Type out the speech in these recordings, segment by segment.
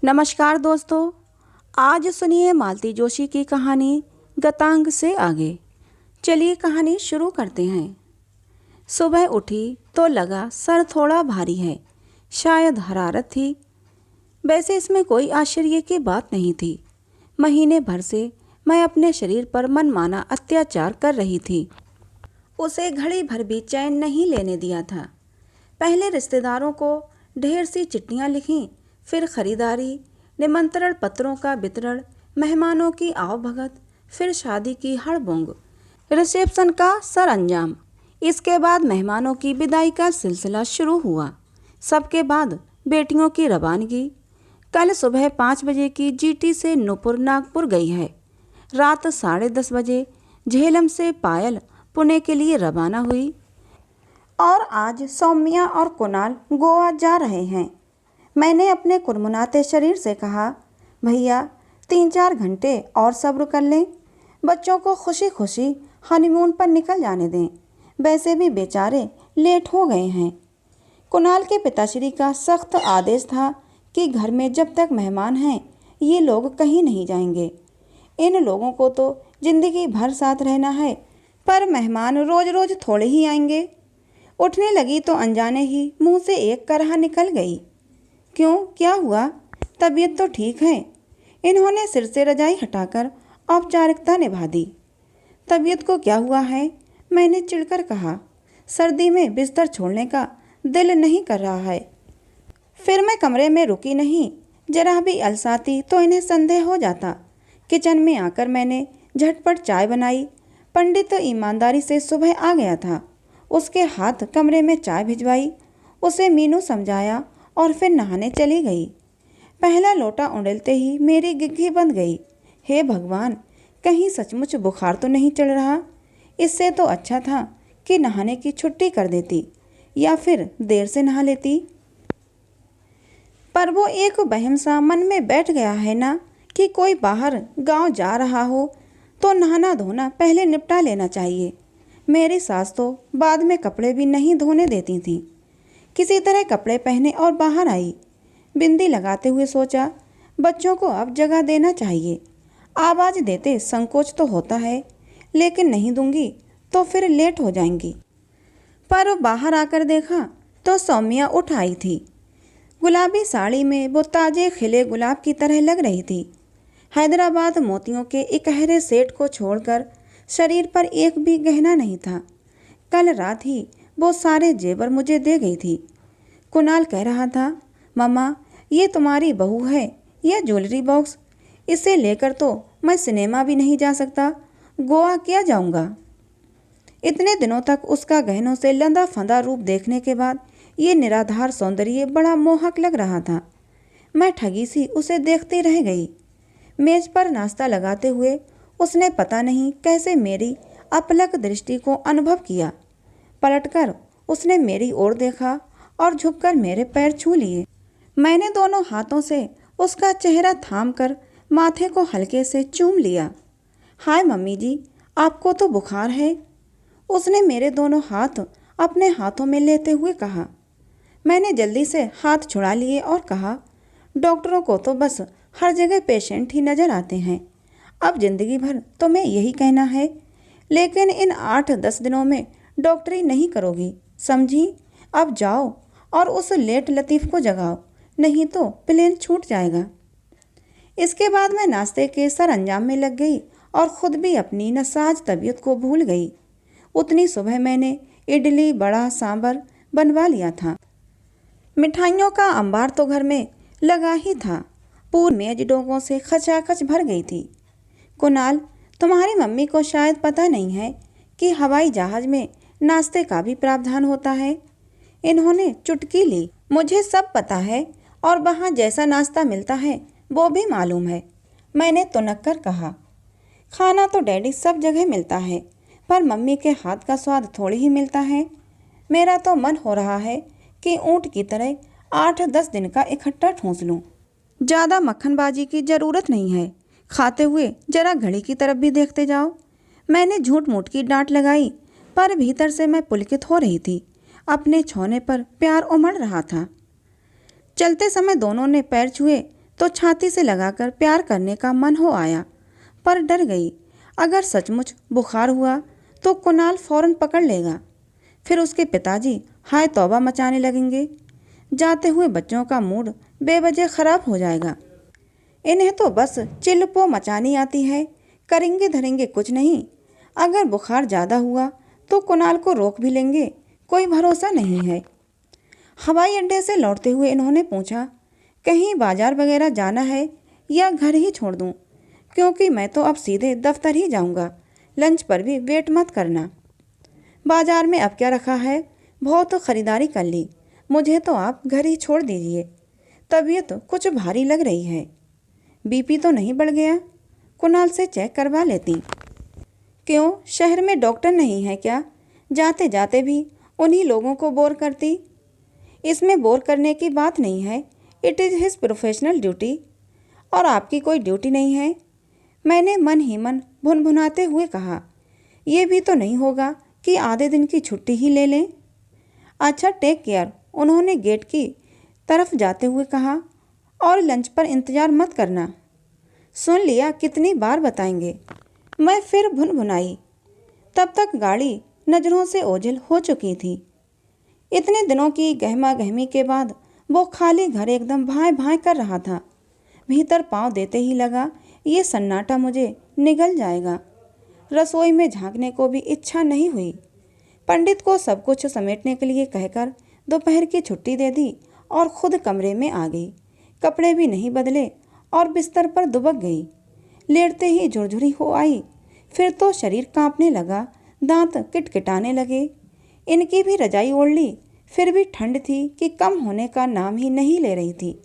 नमस्कार दोस्तों, आज सुनिए मालती जोशी की कहानी गतांग से आगे। चलिए कहानी शुरू करते हैं। सुबह उठी तो लगा सर थोड़ा भारी है, शायद हरारत थी। वैसे इसमें कोई आश्चर्य की बात नहीं थी। महीने भर से मैं अपने शरीर पर मनमाना अत्याचार कर रही थी। उसे घड़ी भर भी चैन नहीं लेने दिया था। पहले रिश्तेदारों को ढेर सी चिट्ठियां लिखीं, फिर खरीदारी, निमंत्रण पत्रों का वितरण, मेहमानों की आवभगत, फिर शादी की हड़बोंग, रिसेप्शन का सरअंजाम। इसके बाद मेहमानों की विदाई का सिलसिला शुरू हुआ। सबके बाद बेटियों की रवानगी। कल सुबह 5 बजे की जीटी से नूपुर नागपुर गई है। रात 10:30 बजे झेलम से पायल पुणे के लिए रवाना हुई और आज सौम्या और कुणाल गोवा जा रहे हैं। मैंने अपने कुनमुनाते शरीर से कहा, भैया 3-4 घंटे और सब्र कर लें, बच्चों को खुशी खुशी हनीमून पर निकल जाने दें। वैसे भी बेचारे लेट हो गए हैं। कुणाल के पिताश्री का सख्त आदेश था कि घर में जब तक मेहमान हैं ये लोग कहीं नहीं जाएंगे। इन लोगों को तो जिंदगी भर साथ रहना है, पर मेहमान रोज रोज थोड़े ही आएंगे। उठने लगी तो अनजाने ही मुंह से एक करहा निकल गई। क्यों, क्या हुआ? तबीयत तो ठीक है। इन्होंने सिर से रजाई हटाकर औपचारिकता निभा दी। तबीयत को क्या हुआ है? मैंने चिढ़कर कहा। सर्दी में बिस्तर छोड़ने का दिल नहीं कर रहा है। फिर मैं कमरे में रुकी नहीं। जरा भी अलसाती तो इन्हें संदेह हो जाता। किचन में आकर मैंने झटपट चाय बनाई। पंडित तो ईमानदारी से सुबह आ गया था। उसके हाथ कमरे में चाय भिजवाई, उसे मीनू समझाया और फिर नहाने चली गई। पहला लोटा उंडेलते ही मेरी गिग्घी बंद गई। हे भगवान, कहीं सचमुच बुखार तो नहीं चढ़ रहा? इससे तो अच्छा था कि नहाने की छुट्टी कर देती या फिर देर से नहा लेती। पर वो एक वहम सा मन में बैठ गया है ना कि कोई बाहर गांव जा रहा हो तो नहाना धोना पहले निपटा लेना चाहिए। मेरी सास तो बाद में कपड़े भी नहीं धोने देती थी। किसी तरह कपड़े पहने और बाहर आई। बिंदी लगाते हुए सोचा, बच्चों को अब जगह देना चाहिए। आवाज़ देते संकोच तो होता है, लेकिन नहीं दूंगी तो फिर लेट हो जाएंगी। पर बाहर आकर देखा तो सौम्या उठ आई थी। गुलाबी साड़ी में वो ताजे खिले गुलाब की तरह लग रही थी। हैदराबाद मोतियों के इकहरे सेट को छोड़कर शरीर पर एक भी गहना नहीं था। कल रात ही वो सारे जेवर मुझे दे गई थी। कुणाल कह रहा था, मम्मा ये तुम्हारी बहू है, यह ज्वेलरी बॉक्स, इसे लेकर तो मैं सिनेमा भी नहीं जा सकता, गोवा क्या जाऊंगा। इतने दिनों तक उसका गहनों से लंदा फंदा रूप देखने के बाद ये निराधार सौंदर्य बड़ा मोहक लग रहा था। मैं ठगी सी उसे देखती रह गई। मेज पर नाश्ता लगाते हुए उसने पता नहीं कैसे मेरी अपलक दृष्टि को अनुभव किया। पलटकर उसने मेरी ओर देखा और झुककर मेरे पैर छू लिए। मैंने दोनों हाथों से उसका चेहरा थामकर माथे को हल्के से चूम लिया। हाय मम्मी जी, आपको तो बुखार है। उसने मेरे दोनों हाथ अपने हाथों में लेते हुए कहा। मैंने जल्दी से हाथ छुड़ा लिए और कहा, डॉक्टरों को तो बस हर जगह पेशेंट ही नज़र आते हैं। अब जिंदगी भर तुम्हें यही कहना है, लेकिन इन 8-10 दिनों में डॉक्टरी नहीं करोगी, समझी? अब जाओ और उस लेट लतीफ़ को जगाओ, नहीं तो प्लेन छूट जाएगा। इसके बाद मैं नाश्ते के सरअंजाम में लग गई और ख़ुद भी अपनी नासाज तबीयत को भूल गई। उतनी सुबह मैंने इडली बड़ा सांभर बनवा लिया था। मिठाइयों का अंबार तो घर में लगा ही था। पूरी मेज डोंगों से खचाखच भर गई थी। कुणाल, तुम्हारी मम्मी को शायद पता नहीं है कि हवाई जहाज़ में नाश्ते का भी प्रावधान होता है। इन्होंने चुटकी ली। मुझे सब पता है और वहाँ जैसा नाश्ता मिलता है वो भी मालूम है, मैंने तुनक कर कहा। खाना तो डैडी सब जगह मिलता है, पर मम्मी के हाथ का स्वाद थोड़ी ही मिलता है। मेरा तो मन हो रहा है कि ऊँट की तरह 8-10 दिन का इकट्ठा ठूंस लूँ। ज़्यादा मक्खनबाजी की ज़रूरत नहीं है। खाते हुए जरा घड़ी की तरफ भी देखते जाओ। मैंने झूठ मूठ की डांट लगाई, पर भीतर से मैं पुलकित हो रही थी। अपने छौने पर प्यार उमड़ रहा था। चलते समय दोनों ने पैर छुए तो छाती से लगाकर प्यार करने का मन हो आया, पर डर गई। अगर सचमुच बुखार हुआ तो कुणाल फौरन पकड़ लेगा। फिर उसके पिताजी हाय तौबा मचाने लगेंगे। जाते हुए बच्चों का मूड बेवजह खराब हो जाएगा। इन्हें तो बस चिल्लपो मचानी आती है, करेंगे धरेंगे कुछ नहीं। अगर बुखार ज़्यादा हुआ तो कुणाल को रोक भी लेंगे, कोई भरोसा नहीं है। हवाई अड्डे से लौटते हुए इन्होंने पूछा, कहीं बाजार वगैरह जाना है या घर ही छोड़ दूं? क्योंकि मैं तो अब सीधे दफ्तर ही जाऊंगा, लंच पर भी वेट मत करना। बाजार में अब क्या रखा है, बहुत खरीदारी कर ली, मुझे तो आप घर ही छोड़ दीजिए। तबीयत कुछ भारी लग रही है। बीपी तो नहीं बढ़ गया? कुणाल से चेक करवा लेती। क्यों, शहर में डॉक्टर नहीं है क्या? जाते जाते भी उन्हीं लोगों को बोर करती। इसमें बोर करने की बात नहीं है, it is his professional duty. और आपकी कोई ड्यूटी नहीं है? मैंने मन ही मन भुनभुनाते हुए कहा, यह भी तो नहीं होगा कि आधे दिन की छुट्टी ही ले लें। अच्छा टेक केयर, उन्होंने गेट की तरफ जाते हुए कहा, और लंच पर इंतज़ार मत करना। सुन लिया, कितनी बार बताएंगे? मैं फिर भुनभुनाई। तब तक गाड़ी नज़रों से ओझल हो चुकी थी। इतने दिनों की गहमा गहमी के बाद वो खाली घर एकदम भाएं भाएं कर रहा था। भीतर पांव देते ही लगा, ये सन्नाटा मुझे निगल जाएगा। रसोई में झांकने को भी इच्छा नहीं हुई। पंडित को सब कुछ समेटने के लिए कहकर दोपहर की छुट्टी दे दी और खुद कमरे में आ गई। कपड़े भी नहीं बदले और बिस्तर पर दुबक गई। लेटते ही झुरझुरी हो आई। फिर तो शरीर कांपने लगा, दांत किटकिटाने लगे। इनकी भी रजाई ओढ़ ली, फिर भी ठंड थी कि कम होने का नाम ही नहीं ले रही थी।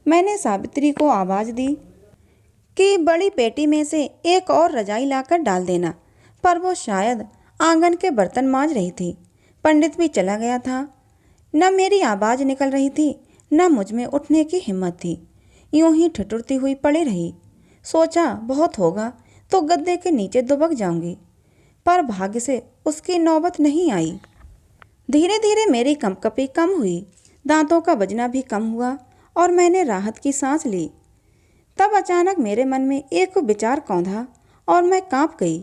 मैंने सावित्री को आवाज़ दी कि बड़ी पेटी में से एक और रजाई लाकर डाल देना, पर वो शायद आंगन के बर्तन मांज रही थी। पंडित भी चला गया था। न मेरी आवाज़ निकल रही थी, न मुझ में उठने की हिम्मत थी। यूं ही ठिठुरती हुई पड़ी रही। सोचा बहुत होगा तो गद्दे के नीचे दुबक जाऊंगी, पर भाग्य से उसकी नौबत नहीं आई। धीरे धीरे मेरी कंपकपी कम हुई, दांतों का बजना भी कम हुआ और मैंने राहत की सांस ली। तब अचानक मेरे मन में एक विचार कौंधा और मैं कांप गई।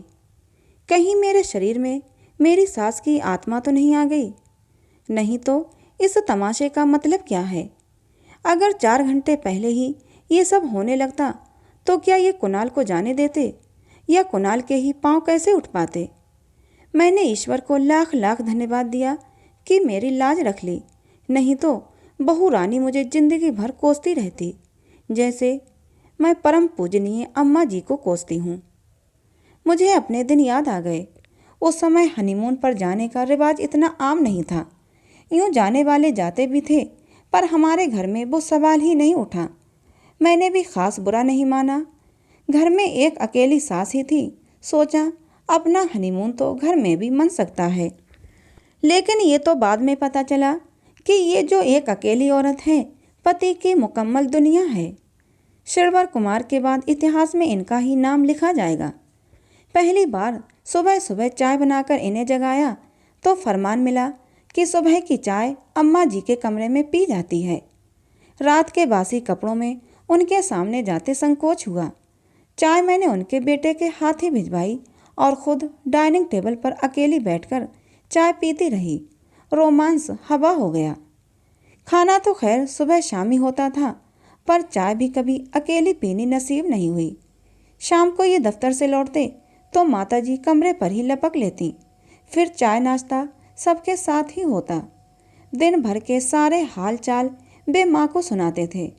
कहीं मेरे शरीर में मेरी सास की आत्मा तो नहीं आ गई? नहीं तो इस तमाशे का मतलब क्या है? अगर 4 घंटे पहले ही ये सब होने लगता तो क्या ये कुणाल को जाने देते, या कुणाल के ही पांव कैसे उठ पाते? मैंने ईश्वर को लाख लाख धन्यवाद दिया कि मेरी लाज रख ली, नहीं तो बहू रानी मुझे जिंदगी भर कोसती रहती, जैसे मैं परम पूजनीय अम्मा जी को कोसती हूँ। मुझे अपने दिन याद आ गए। उस समय हनीमून पर जाने का रिवाज इतना आम नहीं था। यूँ जाने वाले जाते भी थे, पर हमारे घर में वो सवाल ही नहीं उठा। मैंने भी खास बुरा नहीं माना। घर में एक अकेली सास ही थी। सोचा अपना हनीमून तो घर में भी मन सकता है। लेकिन ये तो बाद में पता चला कि ये जो एक अकेली औरत है, पति की मुकम्मल दुनिया है। श्रवण कुमार के बाद इतिहास में इनका ही नाम लिखा जाएगा। पहली बार सुबह सुबह चाय बनाकर इन्हें जगाया तो फरमान मिला कि सुबह की चाय अम्मा जी के कमरे में पी जाती है। रात के बासी कपड़ों में उनके सामने जाते संकोच हुआ। चाय मैंने उनके बेटे के हाथ ही भिजवाई और खुद डाइनिंग टेबल पर अकेली बैठकर चाय पीती रही। रोमांस हवा हो गया। खाना तो खैर सुबह शाम ही होता था, पर चाय भी कभी अकेली पीनी नसीब नहीं हुई। शाम को ये दफ्तर से लौटते तो माताजी कमरे पर ही लपक लेती। फिर चाय नाश्ता सबके साथ ही होता। दिन भर के सारे हाल चाल बे माँ को सुनाते थे।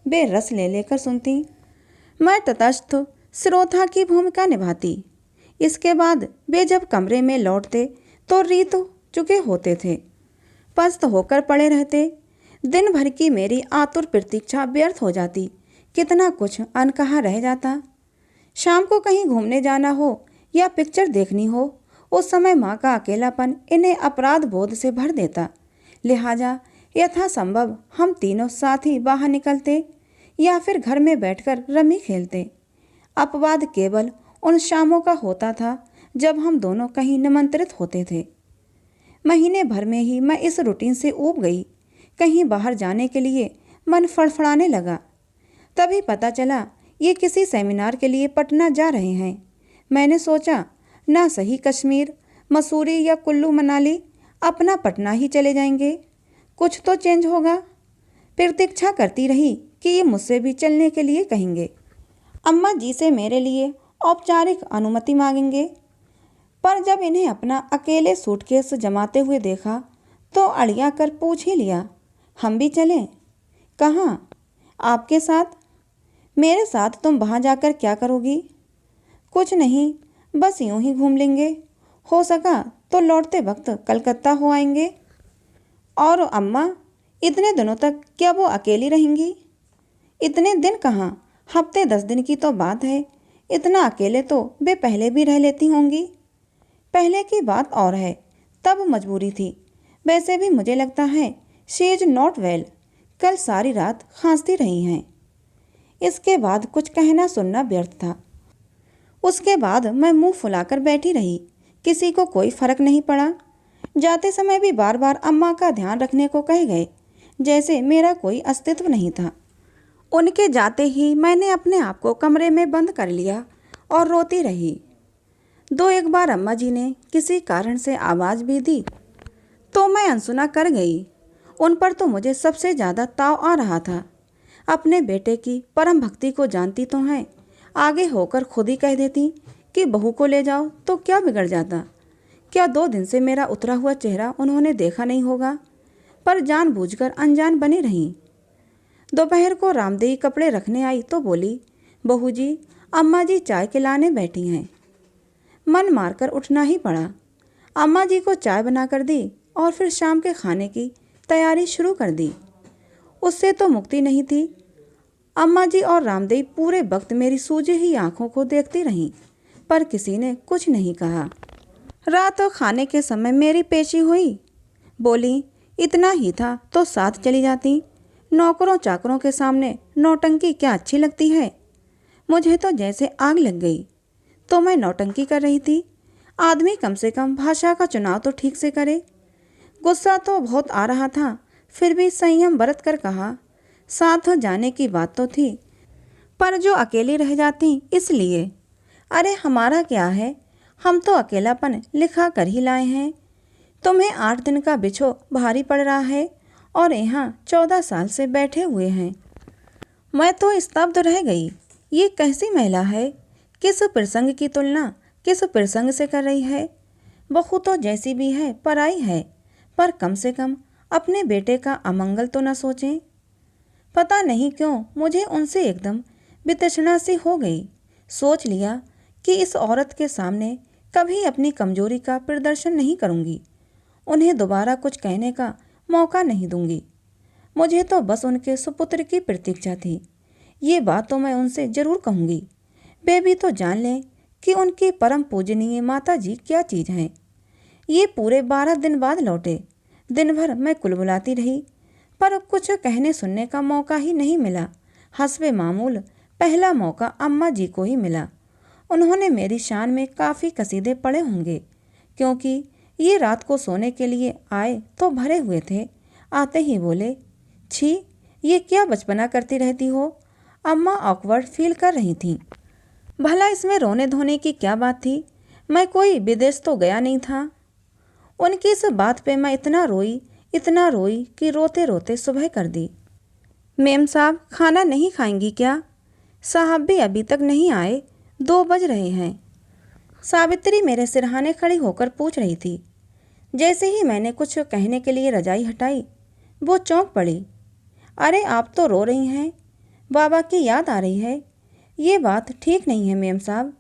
बे रस ले लेकर सुनती, मैं तटस्थ श्रोता की भूमिका निभाती। इसके बाद वे जब कमरे में लौटते तो रीत चुके होते थे, पस्त होकर पड़े रहते। दिन भर की मेरी आतुर प्रतीक्षा व्यर्थ हो जाती, कितना कुछ अनकहा रह जाता। शाम को कहीं घूमने जाना हो या पिक्चर देखनी हो, उस समय माँ का अकेलापन इन्हें अपराध बोध से भर देता। लिहाजा यथासंभव हम तीनों साथ ही बाहर निकलते या फिर घर में बैठकर रमी खेलते। अपवाद केवल उन शामों का होता था जब हम दोनों कहीं निमंत्रित होते थे। महीने भर में ही मैं इस रूटीन से ऊब गई। कहीं बाहर जाने के लिए मन फड़फड़ाने लगा। तभी पता चला ये किसी सेमिनार के लिए पटना जा रहे हैं। मैंने सोचा ना सही कश्मीर, मसूरी या कुल्लू मनाली, अपना पटना ही चले जाएंगे, कुछ तो चेंज होगा। प्रतीक्षा करती रही कि ये मुझसे भी चलने के लिए कहेंगे, अम्मा जी से मेरे लिए औपचारिक अनुमति मांगेंगे। पर जब इन्हें अपना अकेले सूटकेस जमाते हुए देखा तो अड़िया कर पूछ ही लिया, हम भी चलें? कहाँ? आपके साथ। मेरे साथ तुम वहाँ जाकर क्या करोगी? कुछ नहीं, बस यूं ही घूम लेंगे, हो सका तो लौटते वक्त कलकत्ता हो आएंगे। और अम्मा, इतने दिनों तक क्या वो अकेली रहेंगी? इतने दिन कहाँ, हफ्ते 10 दिन की तो बात है। इतना अकेले तो वे पहले भी रह लेती होंगी। पहले की बात और है, तब मजबूरी थी। वैसे भी मुझे लगता है शी इज नॉट वेल, कल सारी रात खांसती रही हैं। इसके बाद कुछ कहना सुनना व्यर्थ था। उसके बाद मैं मुंह फुलाकर बैठी रही, किसी को कोई फर्क नहीं पड़ा। जाते समय भी बार बार अम्मा का ध्यान रखने को कह गए, जैसे मेरा कोई अस्तित्व नहीं था। उनके जाते ही मैंने अपने आप को कमरे में बंद कर लिया और रोती रही। 2-1 बार अम्मा जी ने किसी कारण से आवाज़ भी दी तो मैं अनसुना कर गई। उन पर तो मुझे सबसे ज़्यादा ताव आ रहा था। अपने बेटे की परम भक्ति को जानती तो हैं, आगे होकर खुद ही कह देती कि बहू को ले जाओ तो क्या बिगड़ जाता। क्या 2 दिन से मेरा उतरा हुआ चेहरा उन्होंने देखा नहीं होगा? पर जानबूझकर अनजान बनी रहीं। दोपहर को रामदेई कपड़े रखने आई तो बोली, बहू जी, अम्मा जी चाय के लाने बैठी हैं। मन मारकर उठना ही पड़ा। अम्मा जी को चाय बनाकर दी और फिर शाम के खाने की तैयारी शुरू कर दी। उससे तो मुक्ति नहीं थी। अम्मा जी और रामदेई पूरे वक्त मेरी सूजी ही आंखों को देखती रहीं, पर किसी ने कुछ नहीं कहा। रात और खाने के समय मेरी पेशी हुई। बोली, इतना ही था तो साथ चली जाती। नौकरों चाकरों के सामने नौटंकी क्या अच्छी लगती है? मुझे तो जैसे आग लग गई। तो मैं नौटंकी कर रही थी? आदमी कम से कम भाषा का चुनाव तो ठीक से करे। गुस्सा तो बहुत आ रहा था, फिर भी संयम बरत कर कहा, साथ जाने की बात तो थी, पर जो अकेली रह जाती इसलिए। अरे हमारा क्या है, हम तो अकेलापन लिखा कर ही लाए हैं। तुम्हें 8 दिन का बिछो भारी पड़ रहा है और यहाँ 14 साल से बैठे हुए हैं। मैं तो स्तब्ध रह गई। ये कैसी महिला है? किस प्रसंग की तुलना किस प्रसंग से कर रही है? बहू तो जैसी भी है पराई है, पर कम से कम अपने बेटे का अमंगल तो न सोचें। पता नहीं क्यों मुझे उनसे एकदम वितृष्णा सी हो गई। सोच लिया कि इस औरत के सामने कभी अपनी कमजोरी का प्रदर्शन नहीं करूंगी। उन्हें दोबारा कुछ कहने का मौका नहीं दूंगी। मुझे तो बस उनके सुपुत्र की प्रतीक्षा थी। ये बात तो मैं उनसे जरूर कहूँगी। वे भी तो जान लें कि उनकी परम पूजनीय माता जी क्या चीज़ हैं। ये पूरे 12 दिन बाद लौटे। दिन भर मैं कुलबुलाती रही, पर कुछ कहने सुनने का मौका ही नहीं मिला। हस्बे मामूल पहला मौका अम्मा जी को ही मिला। उन्होंने मेरी शान में काफ़ी कसीदे पड़े होंगे, क्योंकि ये रात को सोने के लिए आए तो भरे हुए थे। आते ही बोले, छी, ये क्या बचपना करती रहती हो? अम्मा ऑकवर्ड फील कर रही थीं। भला इसमें रोने धोने की क्या बात थी? मैं कोई विदेश तो गया नहीं था। उनकी इस बात पे मैं इतना रोई कि रोते रोते सुबह कर दी। मेम साहब खाना नहीं खाएंगी क्या? साहब भी अभी तक नहीं आए, 2 बज रहे हैं। सावित्री मेरे सिरहाने खड़ी होकर पूछ रही थी। जैसे ही मैंने कुछ कहने के लिए रजाई हटाई, वो चौंक पड़ी। अरे आप तो रो रही हैं, बाबा की याद आ रही है। ये बात ठीक नहीं है मेम साहब।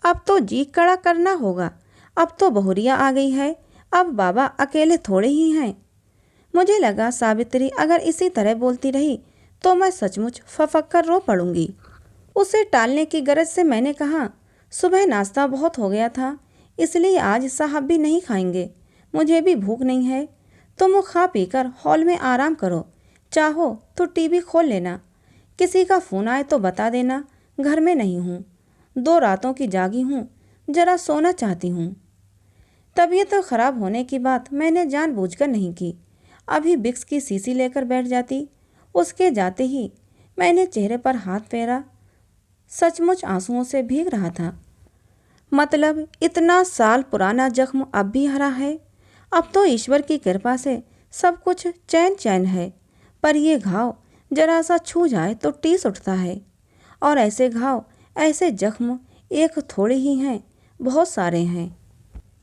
अब तो जी कड़ा करना होगा। अब तो बहुरिया आ गई है, अब बाबा अकेले थोड़े ही हैं। मुझे लगा सावित्री अगर इसी तरह बोलती रही तो मैं सचमुच फफक कर रो पड़ूंगी। उसे टालने की गरज से मैंने कहा, सुबह नाश्ता बहुत हो गया था, इसलिए आज साहब भी नहीं खाएंगे। मुझे भी भूख नहीं है। तुम खा पीकर हॉल में आराम करो। चाहो तो टीवी खोल लेना। किसी का फ़ोन आए तो बता देना घर में नहीं हूँ। 2 रातों की जागी हूँ, जरा सोना चाहती हूँ। तबीयत खराब होने की बात मैंने जानबूझकर नहीं की। अभी बिक्स की शीशी लेकर बैठ जाती। उसके जाते ही मैंने चेहरे पर हाथ फेरा। सचमुच आंसुओं से भीग रहा था। मतलब इतना साल पुराना जख्म अब भी हरा है। अब तो ईश्वर की कृपा से सब कुछ चैन चैन है, पर ये घाव जरा सा छू जाए तो टीस उठता है। और ऐसे घाव, ऐसे जख्म एक थोड़े ही हैं, बहुत सारे हैं।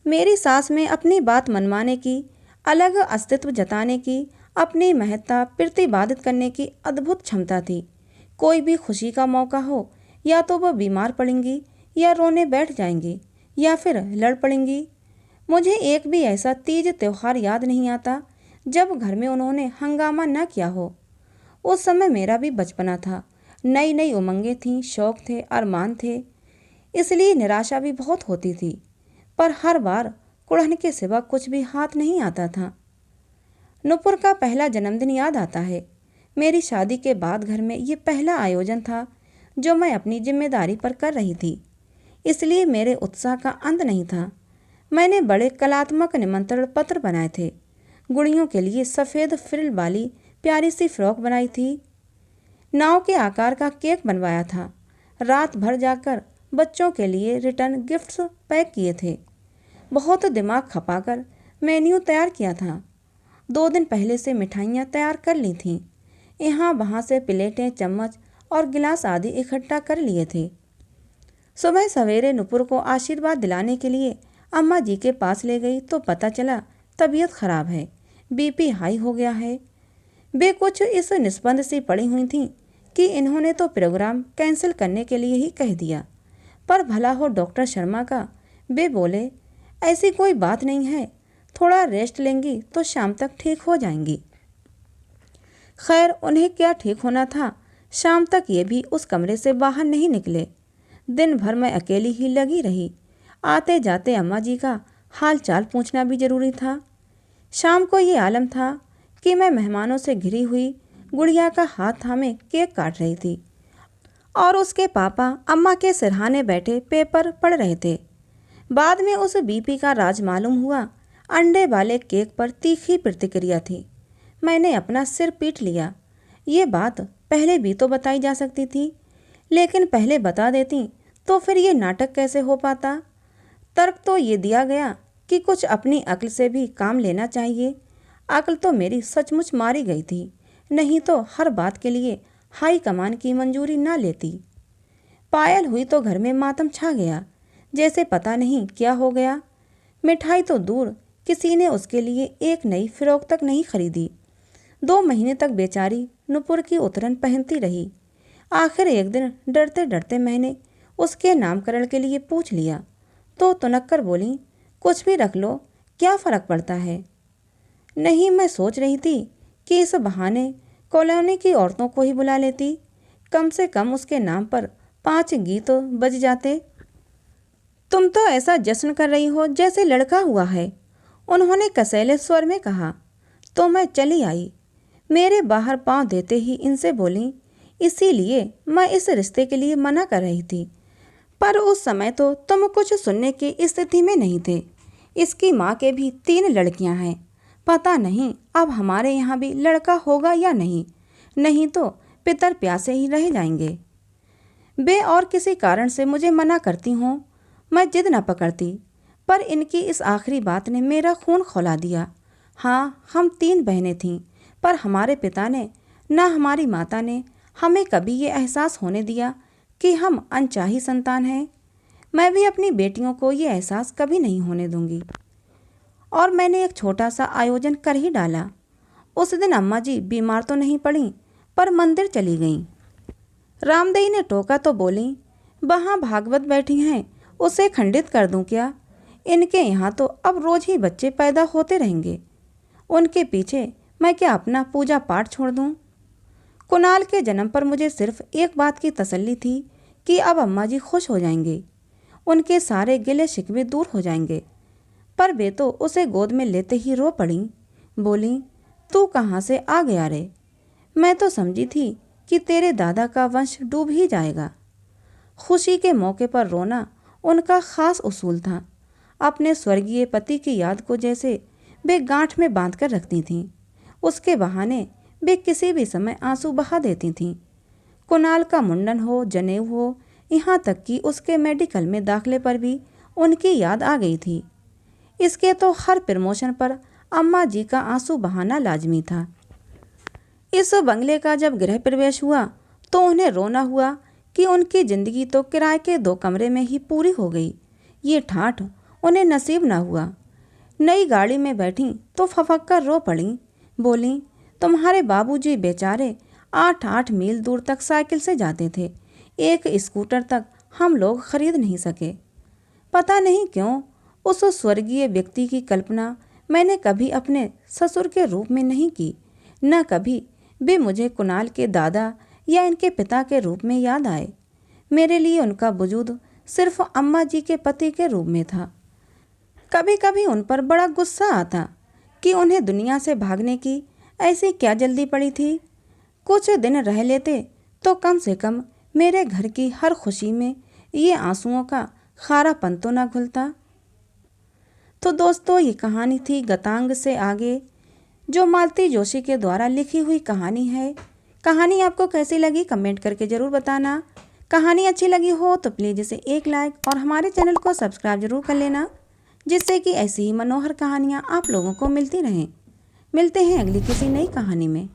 मेरी सास में अपनी बात मनवाने की, अलग अस्तित्व जताने की, अपनी महत्ता प्रतिपादित करने की अद्भुत क्षमता थी। कोई भी खुशी का मौका हो, या तो वह बीमार पड़ेंगी, या रोने बैठ जाएंगी, या फिर लड़ पड़ेंगी। मुझे एक भी ऐसा तीज त्योहार याद नहीं आता जब घर में उन्होंने हंगामा न किया हो। उस समय मेरा भी बचपना था, नई नई उमंगें थीं, शौक थे, अरमान थे, इसलिए निराशा भी बहुत होती थी। पर हर बार कुड़हन के सिवा कुछ भी हाथ नहीं आता था। नुपुर का पहला जन्मदिन याद आता है। मेरी शादी के बाद घर में ये पहला आयोजन था जो मैं अपनी जिम्मेदारी पर कर रही थी, इसलिए मेरे उत्साह का अंत नहीं था। मैंने बड़े कलात्मक निमंत्रण पत्र बनाए थे। गुड़ियों के लिए सफ़ेद फ्रिल वाली प्यारी सी फ्रॉक बनाई थी। नाव के आकार का केक बनवाया था। रात भर जाकर बच्चों के लिए रिटर्न गिफ्ट्स पैक किए थे। बहुत दिमाग खपाकर मेन्यू तैयार किया था। 2 दिन पहले से मिठाइयाँ तैयार कर ली थीं। यहाँ वहाँ से प्लेटें, चम्मच और गिलास आदि इकट्ठा कर लिए थे। सुबह सवेरे नुपुर को आशीर्वाद दिलाने के लिए अम्मा जी के पास ले गई तो पता चला तबीयत खराब है, बीपी हाई हो गया है। वे कुछ इस निस्पंद सी पड़ी हुई थीं कि इन्होंने तो प्रोग्राम कैंसिल करने के लिए ही कह दिया। पर भला हो डॉक्टर शर्मा का। वे बोले, ऐसी कोई बात नहीं है, थोड़ा रेस्ट लेंगी तो शाम तक ठीक हो जाएंगी। खैर, उन्हें क्या ठीक होना था। शाम तक ये भी उस कमरे से बाहर नहीं निकले। दिन भर मैं अकेली ही लगी रही। आते जाते अम्मा जी का हाल चाल पूछना भी जरूरी था। शाम को ये आलम था कि मैं मेहमानों से घिरी हुई गुड़िया का हाथ थामे केक काट रही थी और उसके पापा अम्मा के सिरहाने बैठे पेपर पढ़ रहे थे। बाद में उस बीपी का राज मालूम हुआ। अंडे वाले केक पर तीखी प्रतिक्रिया थी। मैंने अपना सिर पीट लिया। ये बात पहले भी तो बताई जा सकती थी, लेकिन पहले बता देती तो फिर ये नाटक कैसे हो पाता। तर्क तो ये दिया गया कि कुछ अपनी अक्ल से भी काम लेना चाहिए। अक्ल तो मेरी सचमुच मारी गई थी, नहीं तो हर बात के लिए हाई कमान की मंजूरी ना लेती। पायल हुई तो घर में मातम छा गया, जैसे पता नहीं क्या हो गया। मिठाई तो दूर, किसी ने उसके लिए एक नई फ्रॉक तक नहीं खरीदी। 2 महीने तक बेचारी नुपुर की उतरन पहनती रही। आखिर एक दिन डरते डरते मैंने उसके नामकरण के लिए पूछ लिया तो तुनक्कर बोली, कुछ भी रख लो, क्या फ़र्क पड़ता है। नहीं, मैं सोच रही थी कि इस बहाने कॉलोनी की औरतों को ही बुला लेती, कम से कम उसके नाम पर 5 गीत बज जाते। तुम तो ऐसा जश्न कर रही हो जैसे लड़का हुआ है, उन्होंने कसैले स्वर में कहा। तो मैं चली आई। मेरे बाहर पाँव देते ही इनसे बोली, इसीलिए मैं इस रिश्ते के लिए मना कर रही थी, पर उस समय तो तुम कुछ सुनने की स्थिति में नहीं थे। इसकी माँ के भी 3 लड़कियां हैं। पता नहीं अब हमारे यहाँ भी लड़का होगा या नहीं, नहीं तो पितर प्यासे ही रह जाएंगे। वे और किसी कारण से मुझे मना करती हों, मैं जिद न पकड़ती, पर इनकी इस आखिरी बात ने मेरा खून खौला दिया। हाँ, हम 3 बहनें थीं, पर हमारे पिता ने न हमारी माता ने हमें कभी ये एहसास होने दिया कि हम अनचाही संतान हैं। मैं भी अपनी बेटियों को ये एहसास कभी नहीं होने दूंगी। और मैंने एक छोटा सा आयोजन कर ही डाला। उस दिन अम्मा जी बीमार तो नहीं पड़ी, पर मंदिर चली गईं। रामदई ने टोका तो बोली, वहाँ भागवत बैठी हैं, उसे खंडित कर दूं क्या। इनके यहाँ तो अब रोज ही बच्चे पैदा होते रहेंगे, उनके पीछे मैं क्या अपना पूजा पाठ छोड़ दूं। कुणाल के जन्म पर मुझे सिर्फ एक बात की तसल्ली थी कि अब अम्मा जी खुश हो जाएंगे, उनके सारे गिले शिकवे दूर हो जाएंगे। पर वे तो उसे गोद में लेते ही रो पड़ी। बोली, तू कहाँ से आ गया रे। मैं तो समझी थी कि तेरे दादा का वंश डूब ही जाएगा। खुशी के मौके पर रोना उनका खास उसूल था। अपने स्वर्गीय पति की याद को जैसे वे गांठ में बांध कर रखती थीं। उसके बहाने वे किसी भी समय आंसू बहा देती थीं। कुणाल का मुंडन हो, जनेऊ हो, यहाँ तक कि उसके मेडिकल में दाखिले पर भी उनकी याद आ गई थी। इसके तो हर प्रमोशन पर अम्मा जी का आंसू बहाना लाजमी था। इस बंगले का जब गृह प्रवेश हुआ तो उन्हें रोना हुआ कि उनकी जिंदगी तो किराए के 2 कमरे में ही पूरी हो गई। ये ठाठ उन्हें नसीब न हुआ। नई गाड़ी में बैठी तो फफक कर रो पड़ी। बोली, तुम्हारे बाबूजी बेचारे 8-8 मील दूर तक साइकिल से जाते थे। एक स्कूटर तक हम लोग खरीद नहीं सके। पता नहीं क्यों उस स्वर्गीय व्यक्ति की कल्पना मैंने कभी अपने ससुर के रूप में नहीं की। न कभी वे मुझे कुणाल के दादा या इनके पिता के रूप में याद आए। मेरे लिए उनका वजूद सिर्फ अम्मा जी के पति के रूप में था। कभी कभी उन पर बड़ा गुस्सा आता कि उन्हें दुनिया से भागने की ऐसी क्या जल्दी पड़ी थी। कुछ दिन रह लेते तो कम से कम मेरे घर की हर खुशी में ये आंसुओं का खारापन तो न घुलता। तो दोस्तों, ये कहानी थी गतांग से आगे, जो मालती जोशी के द्वारा लिखी हुई कहानी है। कहानी आपको कैसी लगी कमेंट करके ज़रूर बताना। कहानी अच्छी लगी हो तो प्लीज़ इसे एक लाइक और हमारे चैनल को सब्सक्राइब जरूर कर लेना, जिससे कि ऐसी ही मनोहर कहानियाँ आप लोगों को मिलती रहें। मिलते हैं अगली किसी नई कहानी में।